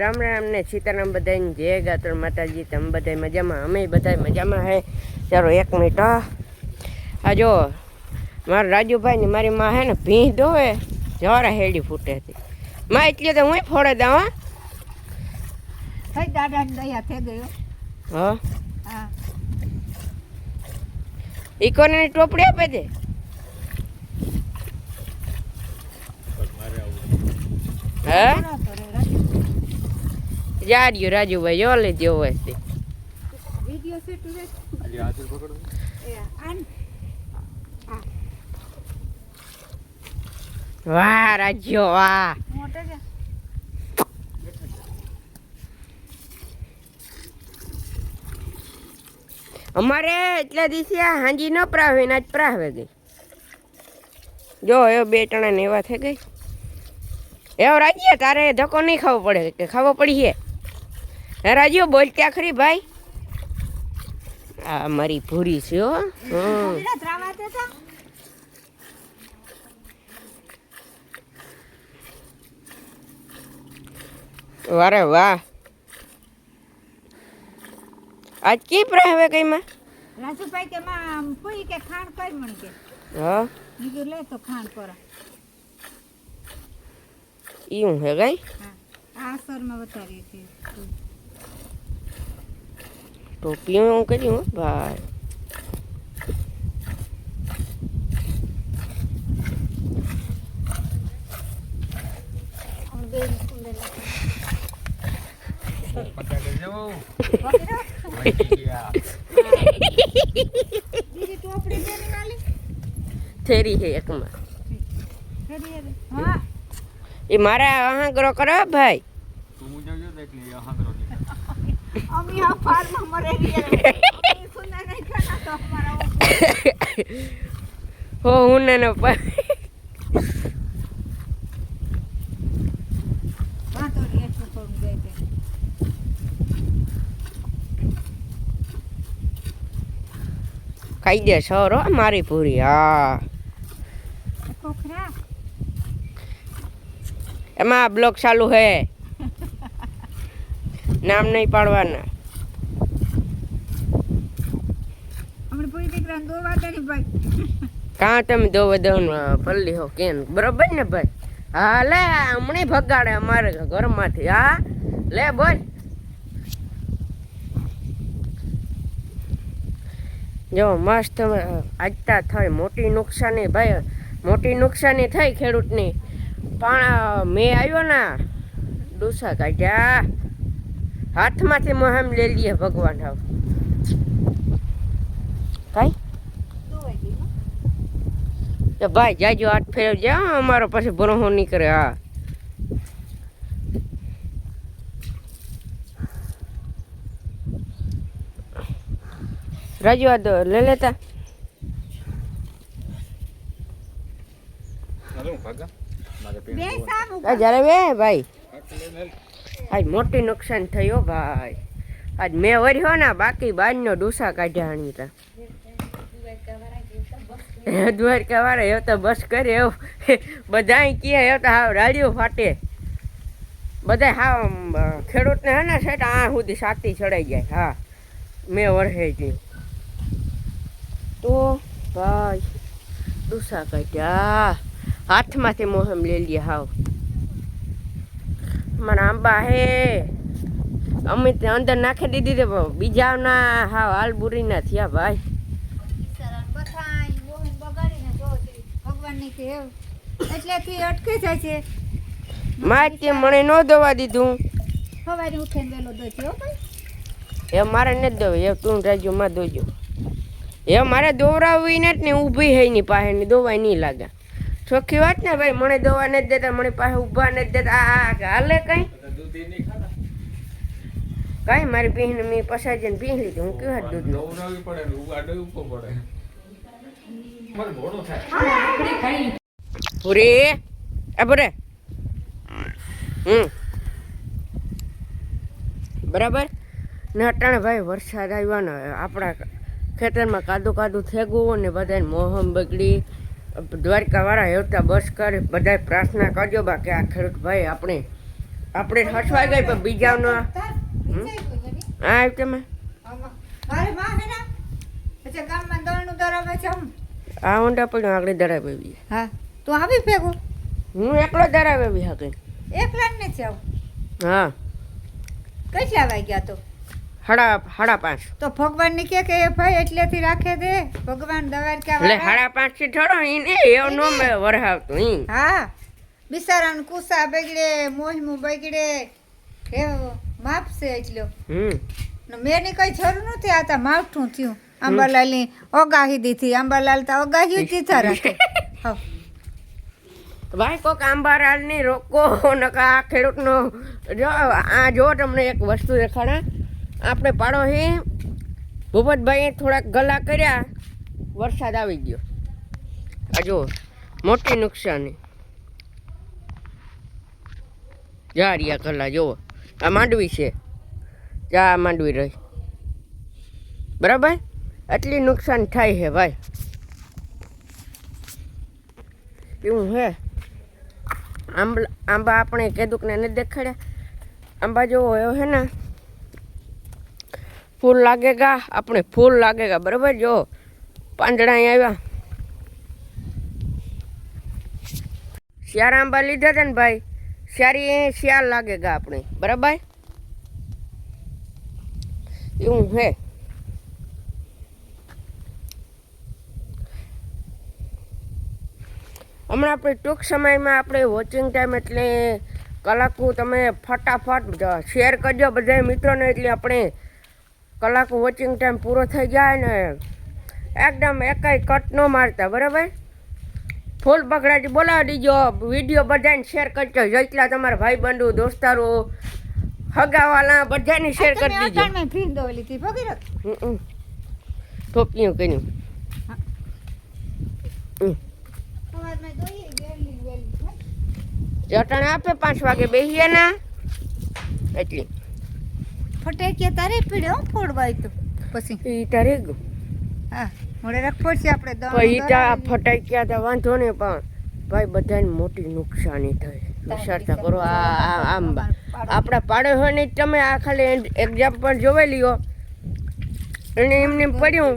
રામ રામ ને સીતારામ બધાને જય ગાતર માતાજી. તમે બધા મજામાં? અમે બધા મજામાં હે. ચાલો 1 મિનિટ. આ જો મારા રાજુભાઈ ને મારી માં હે ને ભીંસ દોવે જવારા હેડી ફૂટે હતી માં, એટલે તો હું ફોડે દઉં. હા દાદા દયા થઈ ગયો. હા હા ઈકોને ટોપડી આપે છે. હા જાડ્યો રાજુભાઈ જો લે જેવો હશે. વિડિયો સેટ રે અલી હાથ પકડો એ આન. વાહ રાજ્યો વાહ. મોટો છે અમારે એટલા દિવસે હાંજી ન પ્રાવે ને આજ પ્રાવે ગઈ. જો એ 2 ટણા ને એવા થઈ ગઈ. એવો રાજ્ય તારે ધક્કો નહીં ખાવો પડે કે ખાવો પડીએ? હે રાજ્યો બોલ ત્યાં ખરી ભાઈ. આ મારી ભૂરી છે હો. વારે વાહ. આજ કી પ્રાવે કઈ માં રાજુભાઈ કે માં કોઈ કે ખાણ કઈ મણ કે હા બીજું લે તો ખાણ કરો ઈયું હે ગઈ. હા આ સરમાં બતાવી છે ટોપી હું કર્યું ભાઈ. થેરી છે એકમાં. એ મારા અહાગરો કરો ભાઈ. હો હું ને ખાઈ દે સરો મારી પૂરી. હા એમાં બ્લોક ચાલુ હે, નામ નહીં પાડવાના. કાં તમે દો પલ્લી હો કેમ બરોબર ને ભાઈ? હા લે હમણાં ભગાડે અમારે ઘરમાંથી. હા લે બોલ. જો મસ્ત આજતા થઈ મોટી નુકસાની ભાઈ, મોટી નુકસાની થઈ ખેડૂતની. પણ મેં આવ્યો ને ડૂસા કાઢ્યા હાથમાંથી મોહમ લઈ લઈએ ભગવાન. હાવ કઈ ભાઈ જાજો હાથ ફેરવજે અમારો પછી ભરોહો નહીં કરે. હા રાજુ આ લે લેતા. જયારે વે ભાઈ આજ મોટી નુકસાન થયો ભાઈ. આજ મેં વર્યો ને બાકી બાજનો ડૂસા કાઢ્યા હણી તા દ્વારકા વાળા એવ તો બસ કરે એવું બધા કહે એવ તો હાવ રાડિયો ફાટે. બધા હાવ ખેડૂતને હે ને સેટ આ સુધી સાતી ચડાઈ જાય. હા મેં વરહે ગયું તો ભાઈ ડૂસા કાઢ્યા હાથમાંથી મોહમ લઈ લે. હાવ મારા આંબા હે અમે અંદર નાખી દીધી તે બીજાના હાવ હાલ બુરી ના થયા ભાઈ. એટલેથી અટકે જાય છે મારે તે મને ન દવા દીધું. સવારે ઉઠીને વેલો દોચ્યો ભાઈ. એ મારે નથી દો એ તું રાજ્યો માં દોજો. એ મારે દોવરાવવી નથી ને ઊભી હઈ ની પાસે ની દોવાય નહીં લાગે. ચોખ્ખી વાત ને ભાઈ, મને દવા નથી દેતા, મને પાસે ઊભા નથી દેતા. આ હાલે કઈ કઈ મારી પીને મેં પસાઈ જઈને પી લીધું. હું કેવા દૂધ પૂરી આ બરે બરાબર ને. અટાણે ભાઈ વરસાદ આવ્યો ને આપણા ખેતરમાં કાદું કાદું થેગવું ને બધાને મોહમ બગડી. દ્વારકા વાળા હેવતા બસ કરે બધા પ્રાર્થના કરજો બા કે આ ખેડૂત ભાઈ આપણે આપણે હસવાઈ ગઈ પણ બીજાનો તાર વિચાર કોઈ નથી. આ તમે આમાં મારે માં હે ને પછી ગામમાં દળનું દળાવે છે આમ. આ ઊંડા પડ્યો આગળ ધરાવેવી હા તું આવી ભેગો હું એકલો ધરાવેવી હકે એકલા જ નથી આવું. હા કેટલા વાગ્યા તો સાડા પાંચ તો ભગવાન ને કે એ ભાઈ એટલેથી રાખે દે ભગવાન દવા એટલે સાડા પાંચ થી થોડો એને એવો નો મેં વરહાવતું ઈ હા બિચારાનું કુસા બગડે મોહમું બગડે એ માપ છે એટલો મેની કઈ જરૂર નથી આતા માવઠું થયું અંબાલાલની ઓગાહી દીધી અંબાલાલ તો ઓગાહી દીધા રાખે હા ભાઈ કોક આંબારાલ ની રોકો નકા આ ખેડૂતનો જો આ જો તમને એક વસ્તુ દેખાડા આપણે પાડોશી ભૂપતભાઈએ થોડાક ગલા કર્યા વરસાદ આવી ગયો આ જો મોટી નુકસાની જા રહ્યા ગલા જુઓ આ માંડવી છે જા માંડવી રહી બરાબર એટલી નુકસાન થાય છે ભાઈ એવું હે આંબા આપણે કીધું ને નથી દેખાડ્યા આંબા જો એવો હે ને ફૂલ લાગેગા આપણે ફૂલ લાગેગા બરાબર જો પાંદડા અહીં આવ્યા શિયાર આંબા લીધા હતા ને ભાઈ સારી શિયાળ લાગેગા આપણે બરાબર એવું હે હમણાં આપણે ટૂંક સમયમાં આપણે વોચિંગ ટાઈમ એટલે કલાકો તમે ફટાફટ શેર કરજો બધા મિત્રોને એટલે આપણે કલાકો વોચિંગ ટાઈમ પૂરો થઈ જાય ને એકદમ એકાઈ કટ ન મારતા બરાબર ફૂલ બગડાટી બોલાવી દીજો વિડીયો બધાને શેર કરજો જેટલા તમારા ભાઈ બંધુ દોસ્તારો હગાવાલા બધાને શેર કરી દીજો ટોપિયું કર્યું ચટણ આપે 5 વાગે બેસીએ ના એટલી ફટાક્યા તારે પીડ્યો ફોડવાય તો પછી ઈ તારે ગયું હા મોડે રાખવો છે આપણે પછી તા ફટાક્યા તા વાંધો ને પણ ભાઈ બધાને મોટી નુકસાની થાય વિચારતા કરો આ આંબા આપણા પાડે હોય ને તમે આ ખાલી એક્ઝામ્પલ જોઈ લ્યો એને એમને પડ્યું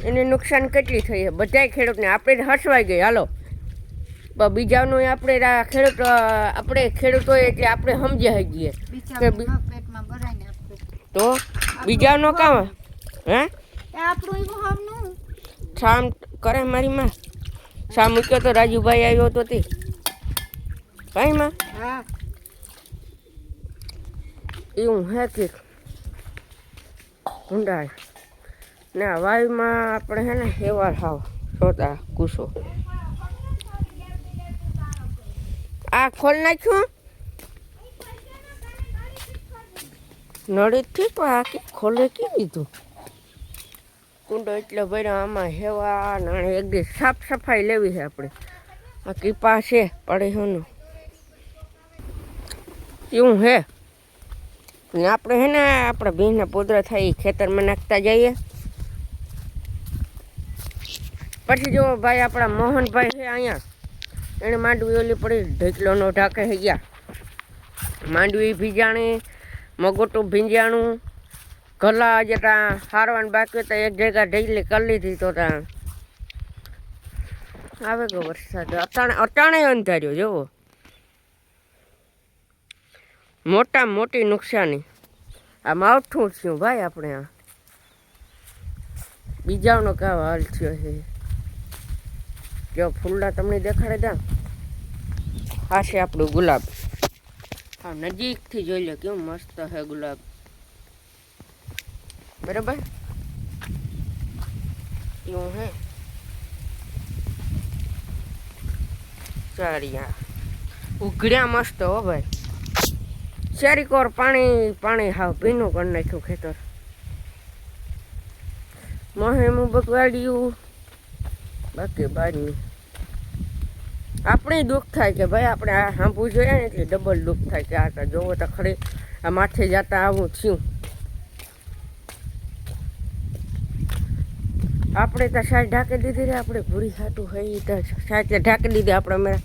એને નુકસાન કેટલી થઈ બધાય ખેડૂતને આપણે હસવાઈ ગઈ હાલો પણ બીજાનું આપણે ખેડૂત આપણે ખેડૂતો એટલે આપણે સમજ્યા ગઈએ તો બીજાનો કામ હે શામ કરે મારી માં શા મૂક્યો તો રાજુભાઈ આવ્યો તો તે કઈ માં એવું હે કે ઊંડાય ના વાયુમાં આપણે હે ને હેવાર હાવ સોતા કૂસો આ ખોલ નાખ્યું નળીથી પણ આ કે ખોલે કે દીધું કુંડો એટલે ભર્યો આમાં હેવા નાણે એકદી સાફ સફાઈ લેવી છે આપણે આ કીપા છે પડે હોનું એવું હે ને આપણે હે ને આપણે ભીના પોદરા થાય ખેતરમાં નાખતા જઈએ પછી જો ભાઈ આપણા મોહનભાઈ છે અહીંયા એને માંડવી ઓલી પડી ઢેકલોનો ઢાકે થઈ ગયા માંડવી ભીજાણી મગોટું ભીંજાણું ગલા જેટા હારવાનું બાકી હતા એક જગ્યા ઢેકલી કરી લીધી તો ત્યાં આવે ગયો વરસાદ અટાણે અંધાર્યો જુઓ મોટી નુકસાની આ માવઠું થયું ભાઈ આપણે આ બીજાનો કાવ હાલ થયો છે જો ફૂલડા તમને દેખાડે દા આ છે આપણું ગુલાબ હા નજીકથી જોઈ લો કેવું મસ્ત છે ગુલાબ બરાબર એવું હે ચારિયા ઉઘડ્યા મસ્ત હો ભાઈ શેરી કોર પાણી હાવ ભીનું કરી નાખ્યું ખેતર મહેમું બગવાડ્યું બાકી બાજુ આપણે દુઃખ થાય કે ભાઈ આપણે આ સાંભળવું જોઈએ ને એટલે ડબલ દુઃખ થાય કે આ જોવો તો ખરી આ માથે જતા આવું થયું આપણે તો સાઈડ ઢાંકી દીધી રે આપણે ભૂરી હાટું હોય તો સાઈડ ઢાંકી દીધી આપણે મેં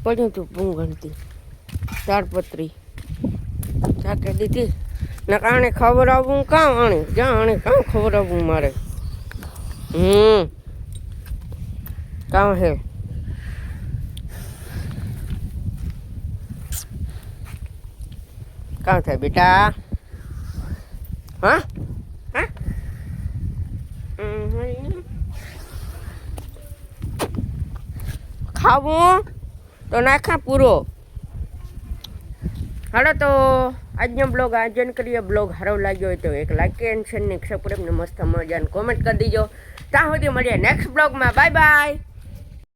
પડ્યું હતું ભૂંગણતી તાડપત્રી ઝાકે દીધી ને કારણે ખબર આવવું કાં આણે જ્યાં આણે કાં ખબર આવવું મારે કાં હે કાં થાય બેટા હા હા ખાવું તો નાખા પૂરો હાલો તો આજનો બ્લોગ આજન કરીએ બ્લોગ સારો લાગ્યો હોય તો એક લાઈક એન્ડ શેર ને સબસ્ક્રાઈબ ને મસ્ત મજાને કોમેન્ટ કરી દીજો ત્યાં સુધી મળીએ નેક્સ્ટ બ્લોગમાં બાય બાય